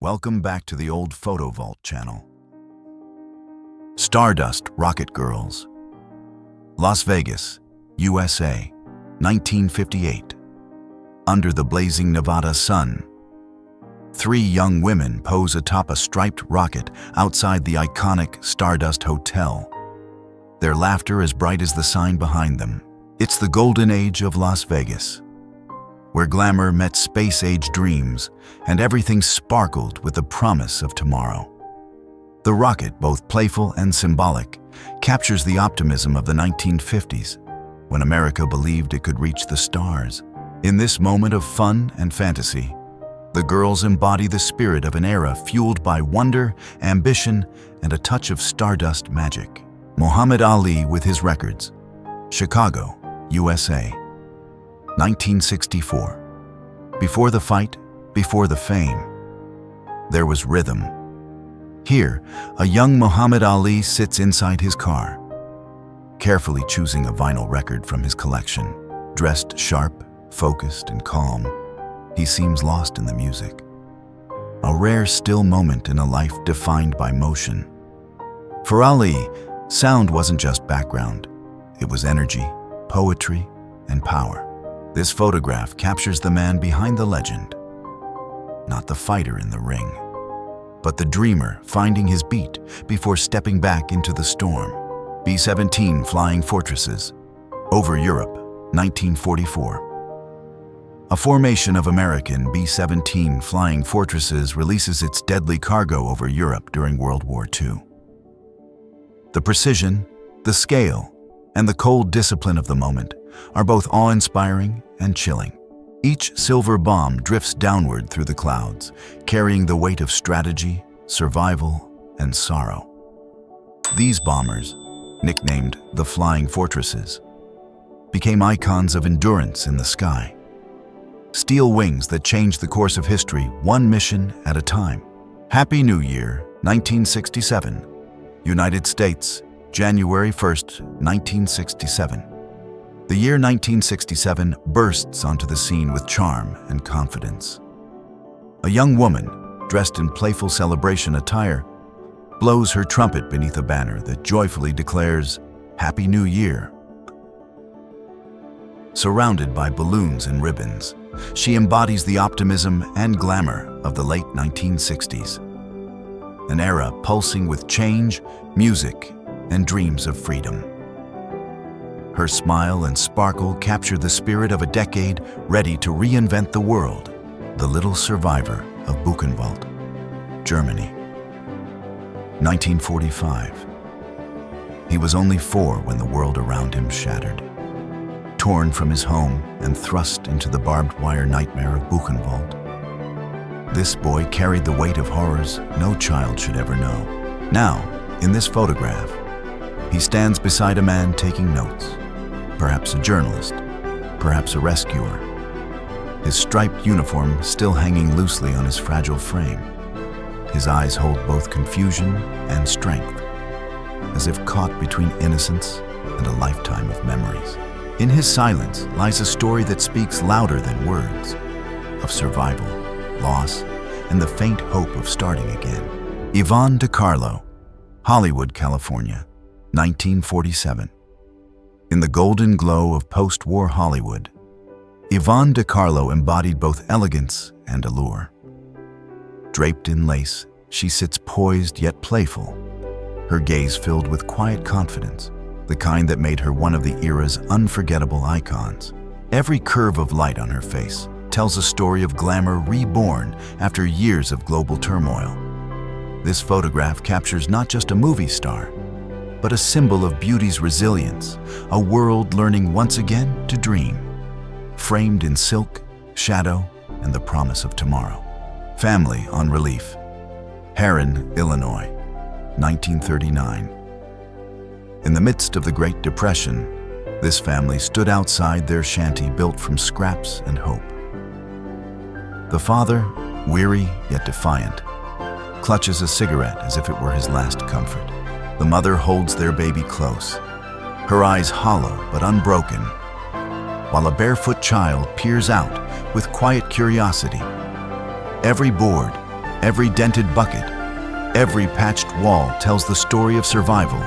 Welcome back to the old Photo Vault channel. Stardust Rocket Girls. Las Vegas, USA, 1958. Under the blazing Nevada sun, three young women pose atop a striped rocket outside the iconic Stardust Hotel. Their laughter as bright as the sign behind them. It's the golden age of Las Vegas, where glamour met space-age dreams and everything sparkled with the promise of tomorrow. The rocket, both playful and symbolic, captures the optimism of the 1950s, when America believed it could reach the stars. In this moment of fun and fantasy, the girls embody the spirit of an era fueled by wonder, ambition, and a touch of Stardust magic. Muhammad Ali with his records. Chicago, USA, 1964. Before the fight, before the fame, there was rhythm. Here, a young Muhammad Ali sits inside his car, carefully choosing a vinyl record from his collection. Dressed sharp, focused, and calm, he seems lost in the music. A rare, still moment in a life defined by motion. For Ali, sound wasn't just background. It was energy, poetry, and power. This photograph captures the man behind the legend, not the fighter in the ring, but the dreamer finding his beat before stepping back into the storm. B-17 Flying Fortresses, over Europe, 1944. A formation of American B-17 Flying Fortresses releases its deadly cargo over Europe during World War II. The precision, the scale, and the cold discipline of the moment are both awe-inspiring and chilling. Each silver bomb drifts downward through the clouds, carrying the weight of strategy, survival, and sorrow. These bombers, nicknamed the Flying Fortresses, became icons of endurance in the sky. Steel wings that changed the course of history, one mission at a time. Happy New Year, 1967. United States, January 1st, 1967. The year 1967 bursts onto the scene with charm and confidence. A young woman, dressed in playful celebration attire, blows her trumpet beneath a banner that joyfully declares, "Happy New Year." Surrounded by balloons and ribbons, she embodies the optimism and glamour of the late 1960s. An era pulsing with change, music, and dreams of freedom. Her smile and sparkle capture the spirit of a decade ready to reinvent the world. The little survivor of Buchenwald, Germany, 1945. He was only 4 when the world around him shattered. Torn from his home and thrust into the barbed wire nightmare of Buchenwald, this boy carried the weight of horrors no child should ever know. Now, in this photograph, he stands beside a man taking notes. Perhaps a journalist, perhaps a rescuer. His striped uniform still hanging loosely on his fragile frame. His eyes hold both confusion and strength, as if caught between innocence and a lifetime of memories. In his silence lies a story that speaks louder than words, of survival, loss, and the faint hope of starting again. Yvonne DiCarlo, Hollywood, California, 1947. In the golden glow of post-war Hollywood, Yvonne DiCarlo embodied both elegance and allure. Draped in lace, she sits poised yet playful, her gaze filled with quiet confidence, the kind that made her one of the era's unforgettable icons. Every curve of light on her face tells a story of glamour reborn after years of global turmoil. This photograph captures not just a movie star, but a symbol of beauty's resilience, a world learning once again to dream, framed in silk, shadow, and the promise of tomorrow. Family on relief. Herrin, Illinois, 1939. In the midst of the Great Depression, this family stood outside their shanty built from scraps and hope. The father, weary yet defiant, clutches a cigarette as if it were his last comfort. The mother holds their baby close, her eyes hollow but unbroken, while a barefoot child peers out with quiet curiosity. Every board, Every dented bucket, every patched wall tells the story of survival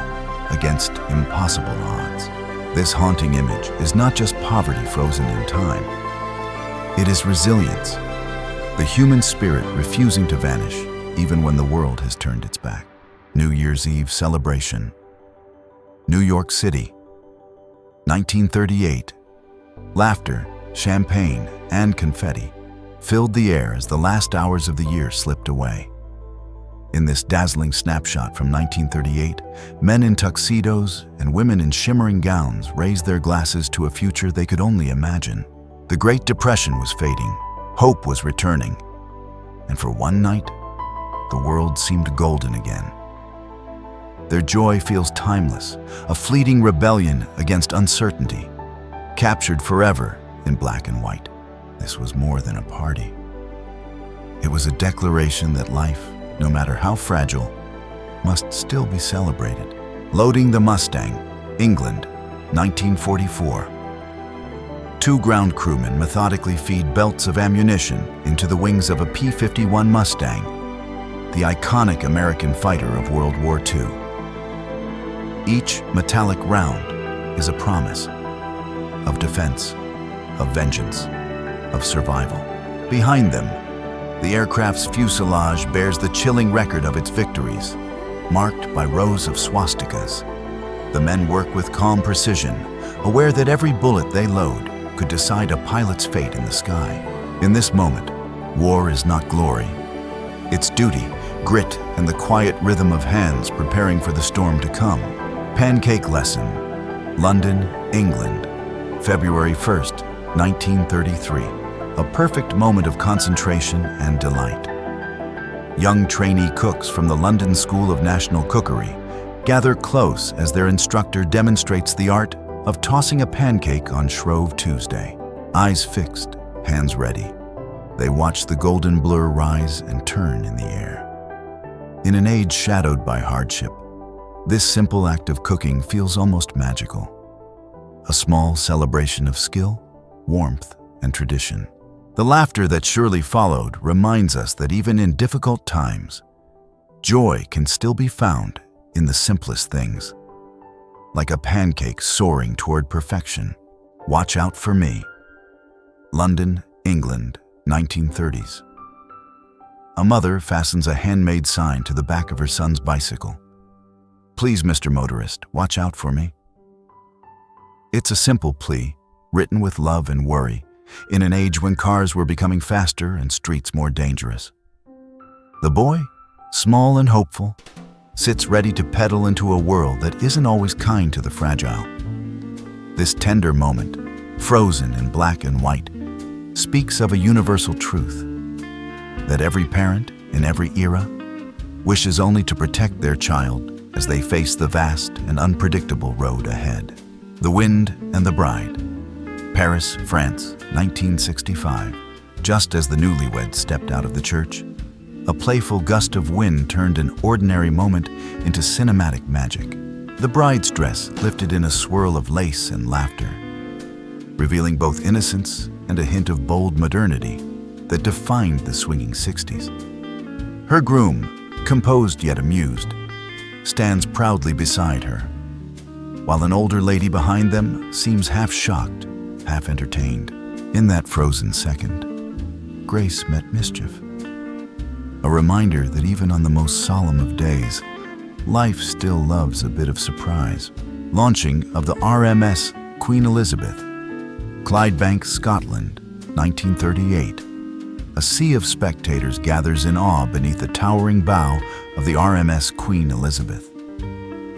against impossible odds. This haunting image is not just poverty frozen in time. It is resilience, the human spirit refusing to vanish even when the world has turned its back. New Year's Eve celebration. New York City, 1938. Laughter, champagne, and confetti filled the air as the last hours of the year slipped away. In this dazzling snapshot from 1938, men in tuxedos and women in shimmering gowns raised their glasses to a future they could only imagine. The Great Depression was fading, hope was returning, and for one night, the world seemed golden again. Their joy feels timeless, a fleeting rebellion against uncertainty, captured forever in black and white. This was more than a party. It was a declaration that life, no matter how fragile, must still be celebrated. Loading the Mustang, England, 1944. Two ground crewmen methodically feed belts of ammunition into the wings of a P-51 Mustang, the iconic American fighter of World War II. Each metallic round is a promise of defense, of vengeance, of survival. Behind them, the aircraft's fuselage bears the chilling record of its victories, marked by rows of swastikas. The men work with calm precision, aware that every bullet they load could decide a pilot's fate in the sky. In this moment, war is not glory. It's duty, grit, and the quiet rhythm of hands preparing for the storm to come. Pancake Lesson, London, England, February 1st, 1933. A perfect moment of concentration and delight. Young trainee cooks from the London School of National Cookery gather close as their instructor demonstrates the art of tossing a pancake on Shrove Tuesday. Eyes fixed, hands ready. They watch the golden blur rise and turn in the air. In an age shadowed by hardship, this simple act of cooking feels almost magical. A small celebration of skill, warmth, and tradition. The laughter that surely followed reminds us that even in difficult times, joy can still be found in the simplest things. Like a pancake soaring toward perfection. Watch out for me. London, England, 1930s. A mother fastens a handmade sign to the back of her son's bicycle. Please, Mr. Motorist, watch out for me. It's a simple plea, written with love and worry, in an age when cars were becoming faster and streets more dangerous. The boy, small and hopeful, sits ready to pedal into a world that isn't always kind to the fragile. This tender moment, frozen in black and white, speaks of a universal truth, that every parent in every era wishes only to protect their child as they face the vast and unpredictable road ahead. The Wind and the Bride. Paris, France, 1965. Just as the newlyweds stepped out of the church, a playful gust of wind turned an ordinary moment into cinematic magic. The bride's dress lifted in a swirl of lace and laughter, revealing both innocence and a hint of bold modernity that defined the swinging 60s. Her groom, composed yet amused, stands proudly beside her, while an older lady behind them seems half shocked, half entertained. In that frozen second, grace met mischief. A reminder that even on the most solemn of days, life still loves a bit of surprise. Launching of the RMS Queen Elizabeth, Clydebank, Scotland, 1938. A sea of spectators gathers in awe beneath the towering bow of the RMS Queen Elizabeth,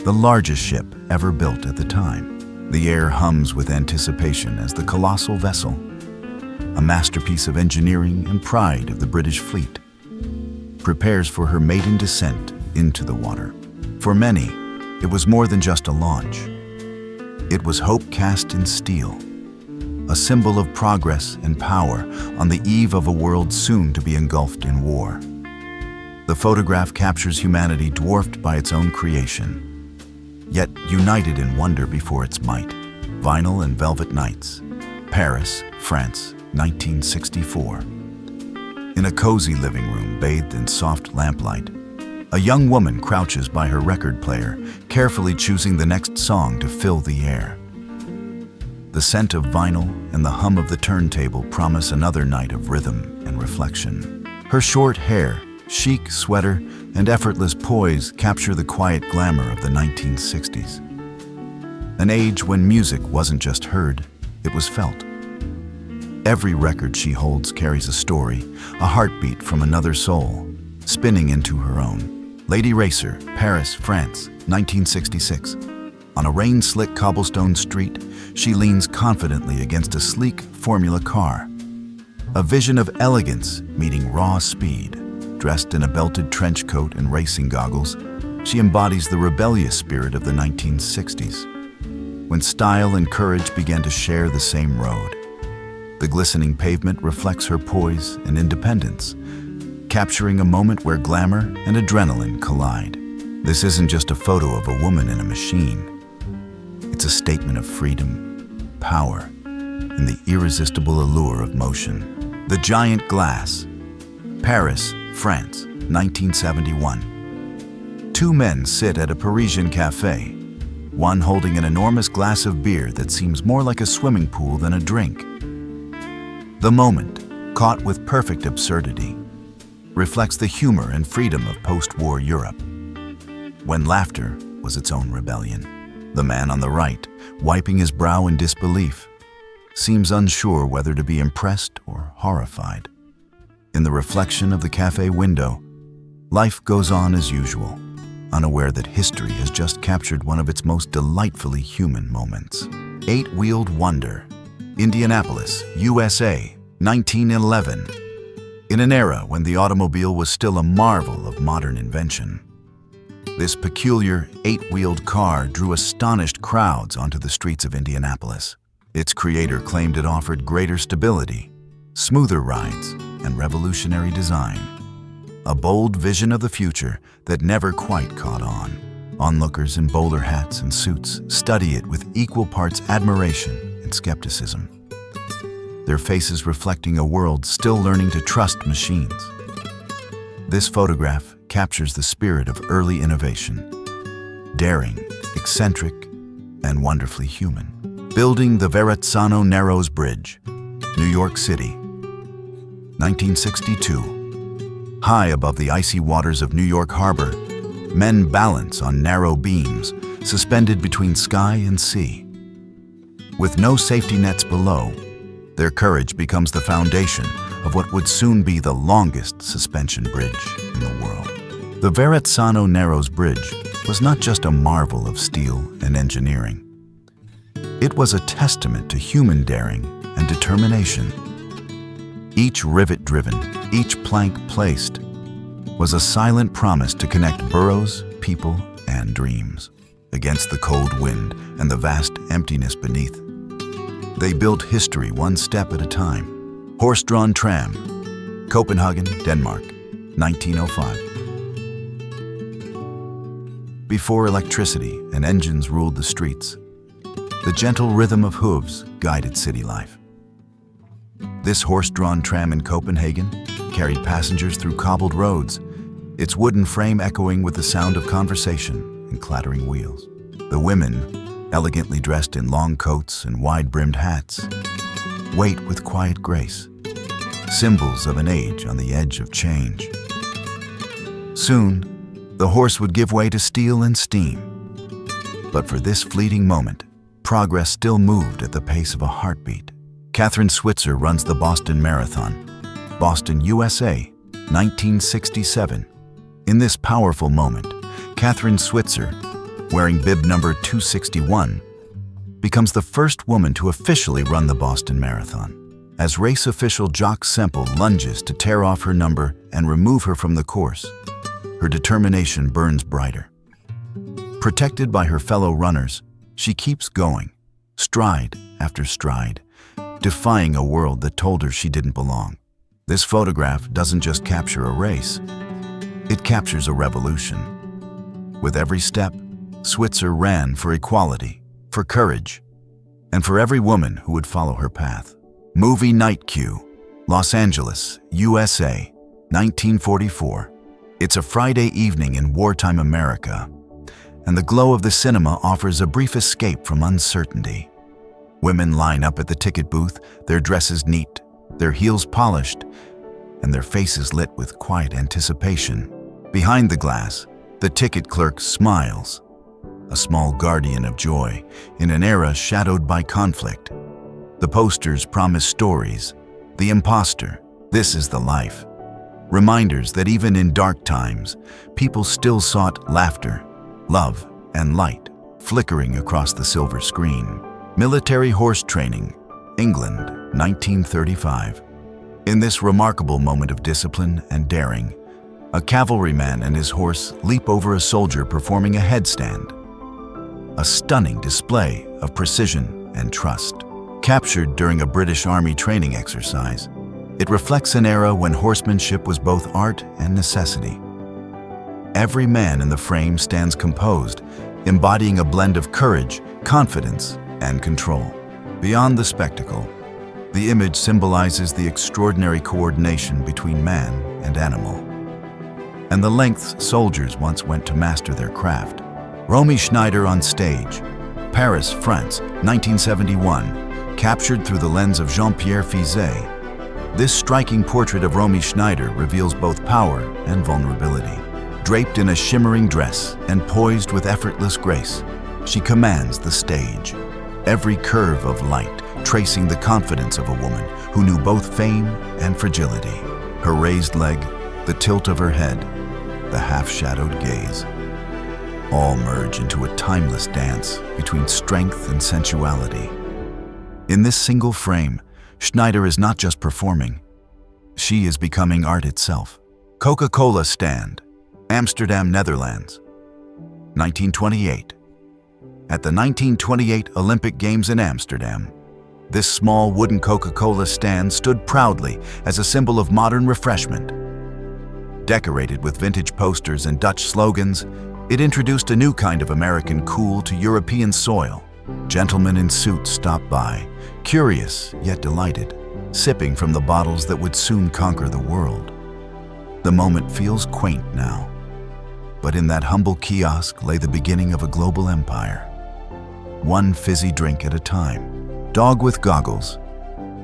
the largest ship ever built at the time. The air hums with anticipation as the colossal vessel, a masterpiece of engineering and pride of the British fleet, prepares for her maiden descent into the water. For many, it was more than just a launch. It was hope cast in steel, a symbol of progress and power on the eve of a world soon to be engulfed in war. The photograph captures humanity dwarfed by its own creation, yet united in wonder before its might. Vinyl and Velvet Nights, Paris, France, 1964. In a cozy living room bathed in soft lamplight, a young woman crouches by her record player, carefully choosing the next song to fill the air. The scent of vinyl and the hum of the turntable promise another night of rhythm and reflection. Her short hair, chic sweater, and effortless poise capture the quiet glamour of the 1960s. An age when music wasn't just heard, it was felt. Every record she holds carries a story, a heartbeat from another soul, spinning into her own. Lady Racer, Paris, France, 1966. On a rain-slick cobblestone street, she leans confidently against a sleek Formula car. A vision of elegance meeting raw speed. Dressed in a belted trench coat and racing goggles, she embodies the rebellious spirit of the 1960s, when style and courage began to share the same road. The glistening pavement reflects her poise and independence, capturing a moment where glamour and adrenaline collide. This isn't just a photo of a woman in a machine. It's a statement of freedom, power, and the irresistible allure of motion. The Giant Glass, Paris, France, 1971. Two men sit at a Parisian cafe, one holding an enormous glass of beer that seems more like a swimming pool than a drink. The moment, caught with perfect absurdity, reflects the humor and freedom of post-war Europe, when laughter was its own rebellion. The man on the right, wiping his brow in disbelief, seems unsure whether to be impressed or horrified. In the reflection of the cafe window, life goes on as usual, unaware that history has just captured one of its most delightfully human moments. Eight-wheeled wonder, Indianapolis, USA, 1911. In an era when the automobile was still a marvel of modern invention, this peculiar eight-wheeled car drew astonished crowds onto the streets of Indianapolis. Its creator claimed it offered greater stability, smoother rides, and revolutionary design. A bold vision of the future that never quite caught on. Onlookers in bowler hats and suits study it with equal parts admiration and skepticism, their faces reflecting a world still learning to trust machines. This photograph captures the spirit of early innovation, daring, eccentric, and wonderfully human. Building the Verrazzano Narrows Bridge, New York City, 1962. High above the icy waters of New York Harbor, men balance on narrow beams, suspended between sky and sea. With no safety nets below, their courage becomes the foundation of what would soon be the longest suspension bridge in the world. The Verrazzano Narrows Bridge was not just a marvel of steel and engineering. It was a testament to human daring and determination. Each rivet driven, each plank placed, was a silent promise to connect boroughs, people, and dreams. Against the cold wind and the vast emptiness beneath, they built history one step at a time. Horse-drawn tram, Copenhagen, Denmark, 1905. Before electricity and engines ruled the streets, the gentle rhythm of hooves guided city life. This horse-drawn tram in Copenhagen carried passengers through cobbled roads, its wooden frame echoing with the sound of conversation and clattering wheels. The women, elegantly dressed in long coats and wide-brimmed hats, wait with quiet grace, symbols of an age on the edge of change. Soon, the horse would give way to steel and steam. But for this fleeting moment, progress still moved at the pace of a heartbeat. Catherine Switzer runs the Boston Marathon, Boston, USA, 1967. In this powerful moment, Catherine Switzer, wearing bib number 261, becomes the first woman to officially run the Boston Marathon. As race official Jock Semple lunges to tear off her number and remove her from the course, her determination burns brighter. Protected by her fellow runners, she keeps going, stride after stride, defying a world that told her she didn't belong. This photograph doesn't just capture a race, it captures a revolution. With every step, Switzer ran for equality, for courage, and for every woman who would follow her path. Movie night cue, Los Angeles, USA, 1944. It's a Friday evening in wartime America, and the glow of the cinema offers a brief escape from uncertainty. Women line up at the ticket booth, their dresses neat, their heels polished, and their faces lit with quiet anticipation. Behind the glass, the ticket clerk smiles, a small guardian of joy in an era shadowed by conflict. The posters promise stories. The Imposter, This is the Life. Reminders that even in dark times, people still sought laughter, love, and light, flickering across the silver screen. Military horse training, England, 1935. In this remarkable moment of discipline and daring, a cavalryman and his horse leap over a soldier performing a headstand. A stunning display of precision and trust. Captured during a British Army training exercise, it reflects an era when horsemanship was both art and necessity. Every man in the frame stands composed, embodying a blend of courage, confidence, and control. Beyond the spectacle, the image symbolizes the extraordinary coordination between man and animal, and the lengths soldiers once went to master their craft. Romy Schneider on stage, Paris, France, 1971, captured through the lens of Jean-Pierre Fizet. This striking portrait of Romy Schneider reveals both power and vulnerability. Draped in a shimmering dress and poised with effortless grace, she commands the stage. Every curve of light tracing the confidence of a woman who knew both fame and fragility. Her raised leg, the tilt of her head, the half-shadowed gaze, all merge into a timeless dance between strength and sensuality. In this single frame, Schneider is not just performing, she is becoming art itself. Coca-Cola stand, Amsterdam, Netherlands, 1928. At the 1928 Olympic Games in Amsterdam, this small wooden Coca-Cola stand stood proudly as a symbol of modern refreshment. Decorated with vintage posters and Dutch slogans, it introduced a new kind of American cool to European soil. Gentlemen in suits stopped by, curious yet delighted, sipping from the bottles that would soon conquer the world. The moment feels quaint now, but in that humble kiosk lay the beginning of a global empire. One fizzy drink at a time. Dog with Goggles,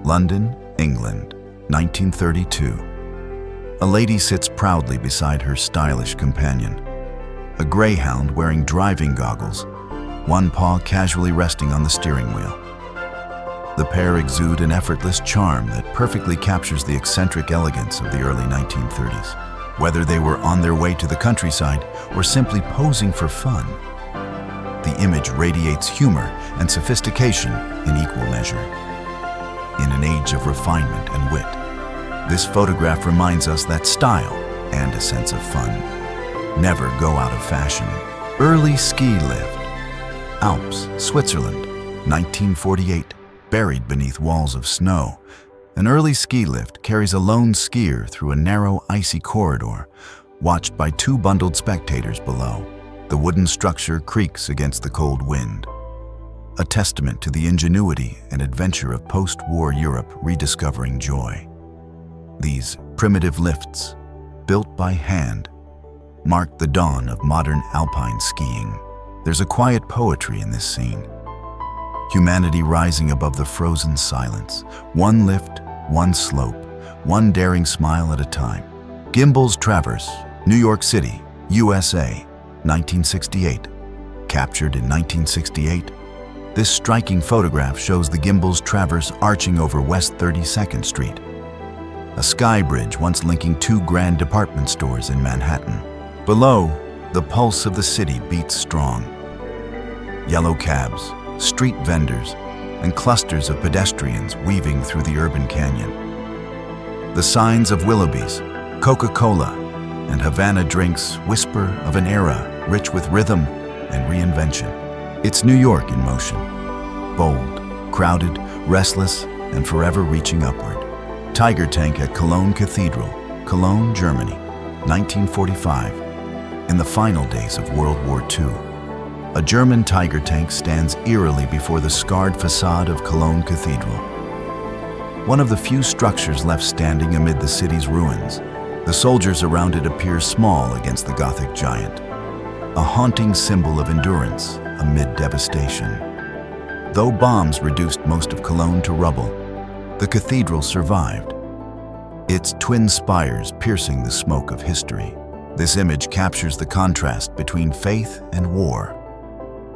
London, England, 1932. A lady sits proudly beside her stylish companion, a greyhound wearing driving goggles, one paw casually resting on the steering wheel. The pair exude an effortless charm that perfectly captures the eccentric elegance of the early 1930s. Whether they were on their way to the countryside or simply posing for fun, the image radiates humor and sophistication in equal measure. In an age of refinement and wit, this photograph reminds us that style and a sense of fun never go out of fashion. Early ski lift, Alps, Switzerland, 1948. Buried beneath walls of snow, an early ski lift carries a lone skier through a narrow, icy corridor, watched by two bundled spectators below. The wooden structure creaks against the cold wind, a testament to the ingenuity and adventure of post-war Europe rediscovering joy. These primitive lifts, built by hand, mark the dawn of modern alpine skiing. There's a quiet poetry in this scene. Humanity rising above the frozen silence, one lift, one slope, one daring smile at a time. Gimbals Traverse, New York City, USA, 1968. Captured in 1968, this striking photograph shows the Gimbals Traverse arching over West 32nd Street, a sky bridge once linking two grand department stores in Manhattan. Below, the pulse of the city beats strong. Yellow cabs, street vendors, and clusters of pedestrians weaving through the urban canyon. The signs of Willoughby's, Coca-Cola, and Havana drinks whisper of an era rich with rhythm and reinvention. It's New York in motion, bold, crowded, restless, and forever reaching upward. Tiger tank at Cologne Cathedral, Cologne, Germany, 1945. In the final days of World War II, a German Tiger tank stands eerily before the scarred facade of Cologne Cathedral. one of the few structures left standing amid the city's ruins. The soldiers around it appear small against the Gothic giant, a haunting symbol of endurance amid devastation. Though bombs reduced most of Cologne to rubble, the cathedral survived, its twin spires piercing the smoke of history. This image captures the contrast between faith and war,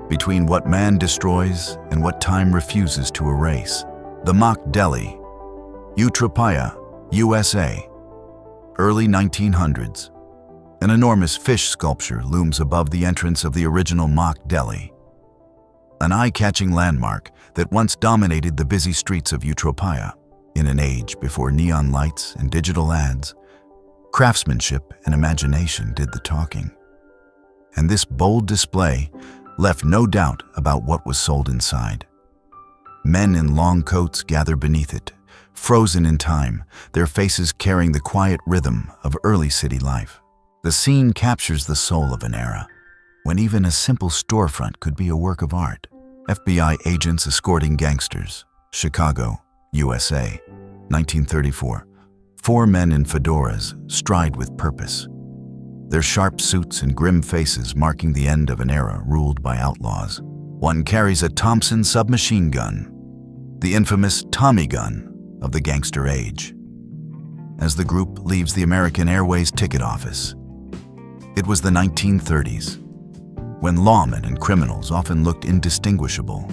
between what man destroys and what time refuses to erase. The Mock Deli, Utropia, USA, early 1900s. An enormous fish sculpture looms above the entrance of the original Mock Deli, an eye-catching landmark that once dominated the busy streets of Utropia. In an age before neon lights and digital ads, craftsmanship and imagination did the talking. And this bold display left no doubt about what was sold inside. Men in long coats gather beneath it, frozen in time, their faces carrying the quiet rhythm of early city life. The scene captures the soul of an era, when even a simple storefront could be a work of art. FBI agents escorting gangsters, Chicago, USA, 1934. 4 men in fedoras stride with purpose, their sharp suits and grim faces marking the end of an era ruled by outlaws. One carries a Thompson submachine gun, the infamous Tommy gun of the gangster age. As the group leaves the American Airways ticket office, it was the 1930s, when lawmen and criminals often looked indistinguishable,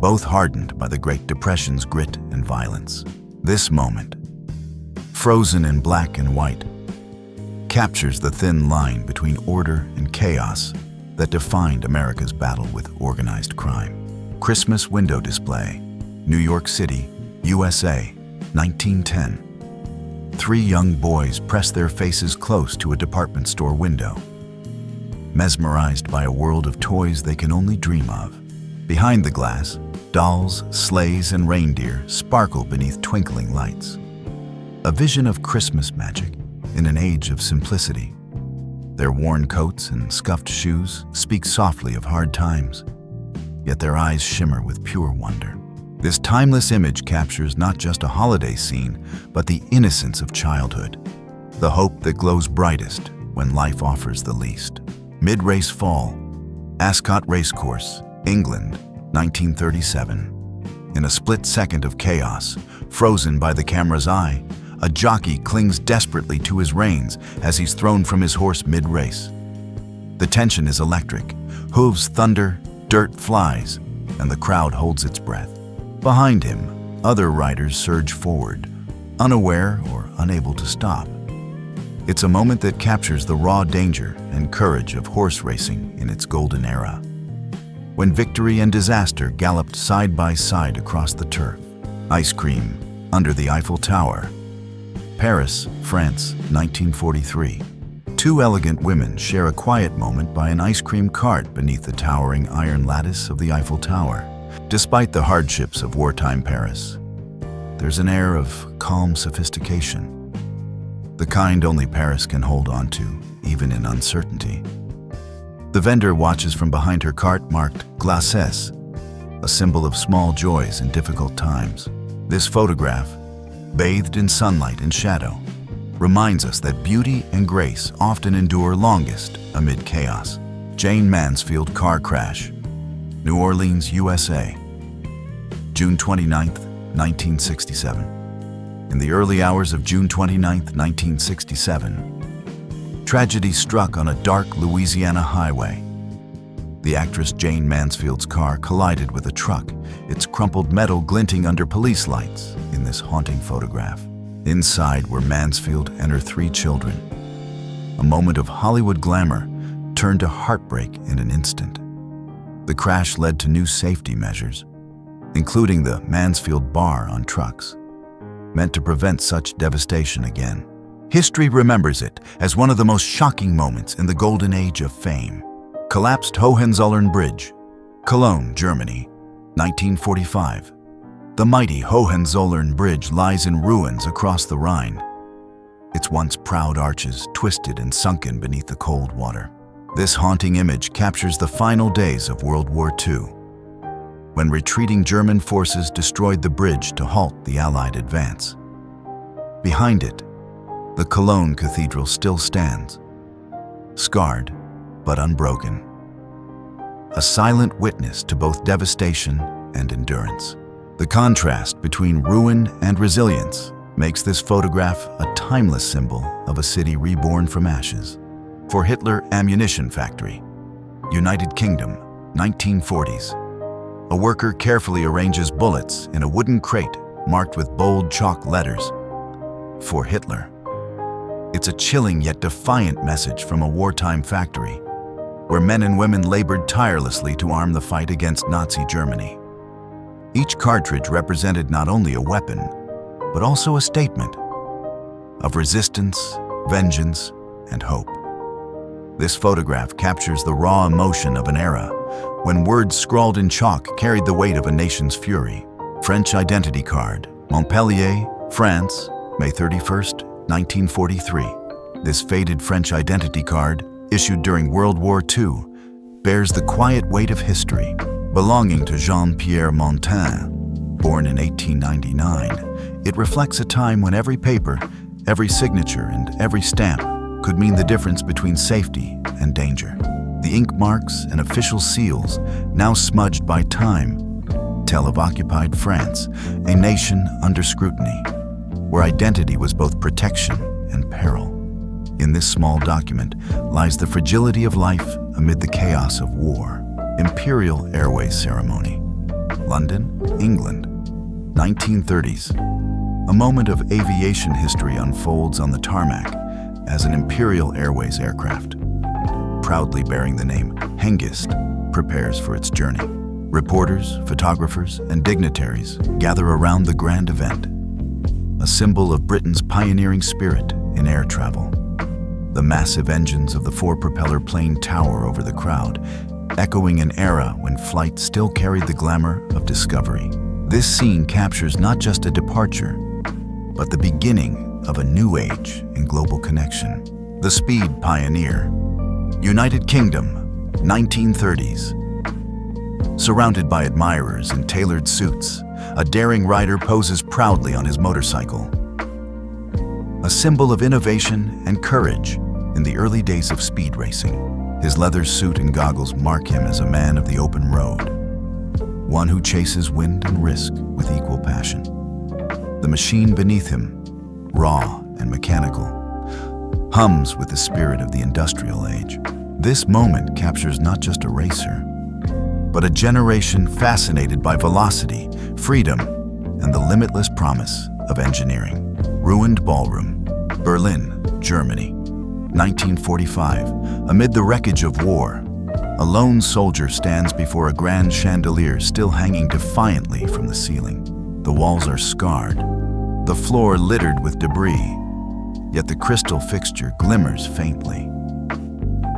both hardened by the Great Depression's grit and violence. This moment, frozen in black and white, captures the thin line between order and chaos that defined America's battle with organized crime. Christmas window display, New York City, USA, 1910. 3 young boys press their faces close to a department store window, mesmerized by a world of toys they can only dream of. Behind the glass, dolls, sleighs, and reindeer sparkle beneath twinkling lights. A vision of Christmas magic in an age of simplicity. Their worn coats and scuffed shoes speak softly of hard times, yet their eyes shimmer with pure wonder. This timeless image captures not just a holiday scene, but the innocence of childhood, the hope that glows brightest when life offers the least. Mid-race fall, Ascot Racecourse, England, 1937. In a split second of chaos, frozen by the camera's eye, a jockey clings desperately to his reins as he's thrown from his horse mid-race. The tension is electric. Hooves thunder, dirt flies, and the crowd holds its breath. Behind him, other riders surge forward, unaware or unable to stop. It's a moment that captures the raw danger and courage of horse racing in its golden era, when victory and disaster galloped side by side across the turf. Ice cream under the Eiffel Tower, Paris, France, 1943. 2 elegant women share a quiet moment by an ice cream cart beneath the towering iron lattice of the Eiffel Tower. Despite the hardships of wartime Paris, there's an air of calm sophistication, the kind only Paris can hold on to, even in uncertainty. The vendor watches from behind her cart marked Glaces, a symbol of small joys in difficult times. This photograph, bathed in sunlight and shadow, reminds us that beauty and grace often endure longest amid chaos. Jane Mansfield car crash, New Orleans, USA, June 29, 1967. In the early hours of June 29, 1967, tragedy struck on a dark Louisiana highway. The actress Jane Mansfield's car collided with a truck, its crumpled metal glinting under police lights in this haunting photograph. Inside were Mansfield and her 3 children. A moment of Hollywood glamour turned to heartbreak in an instant. The crash led to new safety measures, including the Mansfield bar on trucks, meant to prevent such devastation again. History remembers it as one of the most shocking moments in the golden age of fame. Collapsed Hohenzollern Bridge, Cologne, Germany, 1945. The mighty Hohenzollern Bridge lies in ruins across the Rhine, its once proud arches twisted and sunken beneath the cold water. This haunting image captures the final days of World War II, when retreating German forces destroyed the bridge to halt the Allied advance. Behind it, the Cologne Cathedral still stands, scarred but unbroken, a silent witness to both devastation and endurance. The contrast between ruin and resilience makes this photograph a timeless symbol of a city reborn from ashes. For Hitler Ammunition Factory, United Kingdom, 1940s. A worker carefully arranges bullets in a wooden crate marked with bold chalk letters, "For Hitler." It's a chilling yet defiant message from a wartime factory, where men and women labored tirelessly to arm the fight against Nazi Germany. Each cartridge represented not only a weapon, but also a statement of resistance, vengeance, and hope. This photograph captures the raw emotion of an era when words scrawled in chalk carried the weight of a nation's fury. French identity card, Montpellier, France, May 31st, 1943. This faded French identity card, issued during World War II, bears the quiet weight of history. Belonging to Jean-Pierre Montaigne, born in 1899, it reflects a time when every paper, every signature, and every stamp could mean the difference between safety and danger. The ink marks and official seals, now smudged by time, tell of occupied France, a nation under scrutiny, where identity was both protection and peril. In this small document lies the fragility of life amid the chaos of war. Imperial Airways Ceremony, London, England, 1930s. A moment of aviation history unfolds on the tarmac as an Imperial Airways aircraft, proudly bearing the name Hengist, prepares for its journey. Reporters, photographers, and dignitaries gather around the grand event, a symbol of Britain's pioneering spirit in air travel. The massive engines of the four-propeller plane tower over the crowd, echoing an era when flight still carried the glamour of discovery. This scene captures not just a departure, but the beginning of a new age in global connection. The Speed Pioneer, United Kingdom, 1930s. Surrounded by admirers in tailored suits, a daring rider poses proudly on his motorcycle. A symbol of innovation and courage in the early days of speed racing. His leather suit and goggles mark him as a man of the open road, one who chases wind and risk with equal passion. The machine beneath him, raw and mechanical, hums with the spirit of the industrial age. This moment captures not just a racer, but a generation fascinated by velocity, freedom, and the limitless promise of engineering. Ruined Ballroom, Berlin, Germany, 1945. Amid the wreckage of war, a lone soldier stands before a grand chandelier still hanging defiantly from the ceiling. The walls are scarred, the floor littered with debris, yet the crystal fixture glimmers faintly,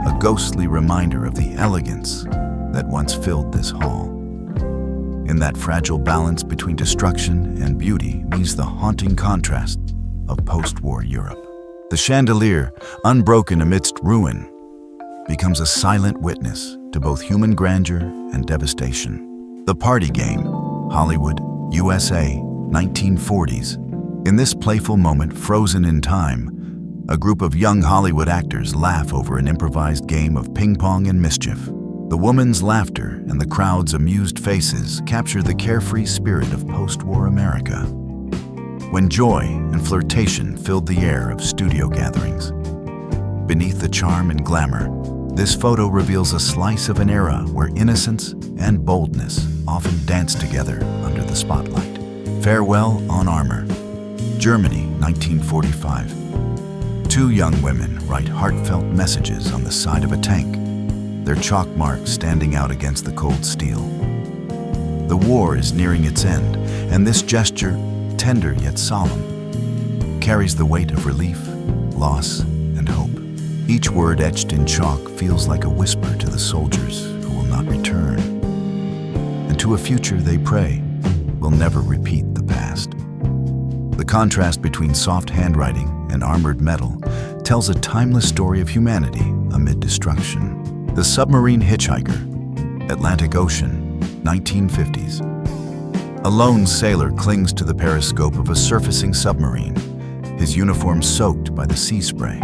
a ghostly reminder of the elegance that once filled this hall. In that fragile balance between destruction and beauty means the haunting contrast of post-war Europe. The chandelier, unbroken amidst ruin, becomes a silent witness to both human grandeur and devastation. The Party Game, Hollywood, USA, 1940s. In this playful moment frozen in time, a group of young Hollywood actors laugh over an improvised game of ping pong and mischief. The woman's laughter and the crowd's amused faces capture the carefree spirit of post-war America, when joy and flirtation filled the air of studio gatherings. Beneath the charm and glamour, this photo reveals a slice of an era where innocence and boldness often dance together under the spotlight. Farewell on Armor, Germany, 1945. Two young women write heartfelt messages on the side of a tank, their chalk marks standing out against the cold steel. The war is nearing its end, and this gesture, tender yet solemn, carries the weight of relief, loss, and hope. Each word etched in chalk feels like a whisper to the soldiers who will not return, and to a future they pray will never repeat the past. The contrast between soft handwriting and armored metal tells a timeless story of humanity amid destruction. The Submarine Hitchhiker, Atlantic Ocean, 1950s. A lone sailor clings to the periscope of a surfacing submarine, his uniform soaked by the sea spray.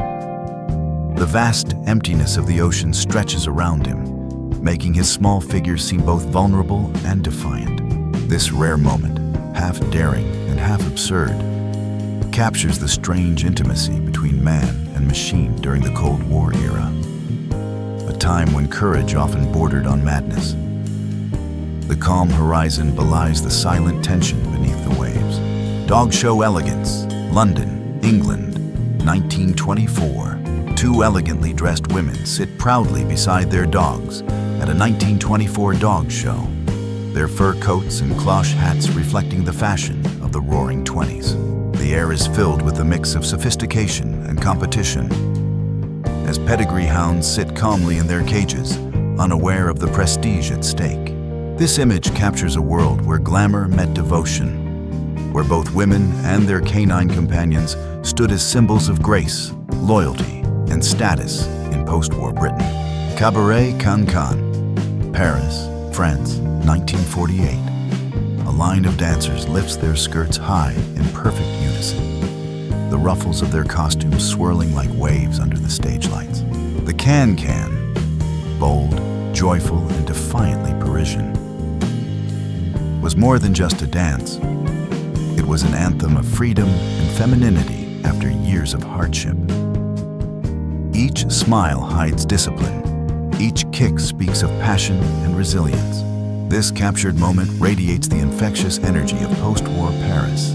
The vast emptiness of the ocean stretches around him, making his small figure seem both vulnerable and defiant. This rare moment, half daring and half absurd, captures the strange intimacy between man and machine during the Cold War era, a time when courage often bordered on madness. The calm horizon belies the silent tension beneath the waves. Dog Show Elegance, London, England, 1924. Two elegantly dressed women sit proudly beside their dogs at a 1924 dog show, their fur coats and cloche hats reflecting the fashion of the Roaring '20s. The air is filled with a mix of sophistication and competition, as pedigree hounds sit calmly in their cages, unaware of the prestige at stake. This image captures a world where glamour met devotion, where both women and their canine companions stood as symbols of grace, loyalty, and status in post-war Britain. Cabaret Cancan, Paris, France, 1948. A line of dancers lifts their skirts high in perfect unison, the ruffles of their costumes swirling like waves under the stage lights. The Can-Can, bold, joyful, and defiantly Parisian, was more than just a dance. It was an anthem of freedom and femininity after years of hardship. Each smile hides discipline. Each kick speaks of passion and resilience. This captured moment radiates the infectious energy of post-war Paris,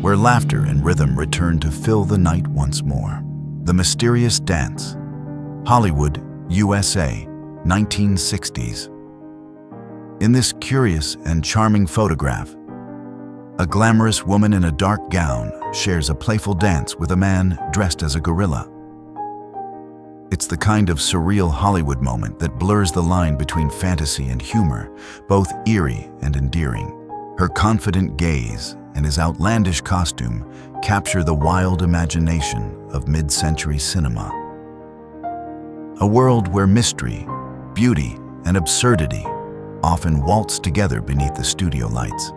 where laughter and rhythm return to fill the night once more. The Mysterious Dance, Hollywood, USA, 1960s. In this curious and charming photograph, a glamorous woman in a dark gown shares a playful dance with a man dressed as a gorilla. It's the kind of surreal Hollywood moment that blurs the line between fantasy and humor, both eerie and endearing. Her confident gaze and his outlandish costume capture the wild imagination of mid-century cinema. A world where mystery, beauty, and absurdity often waltz together beneath the studio lights.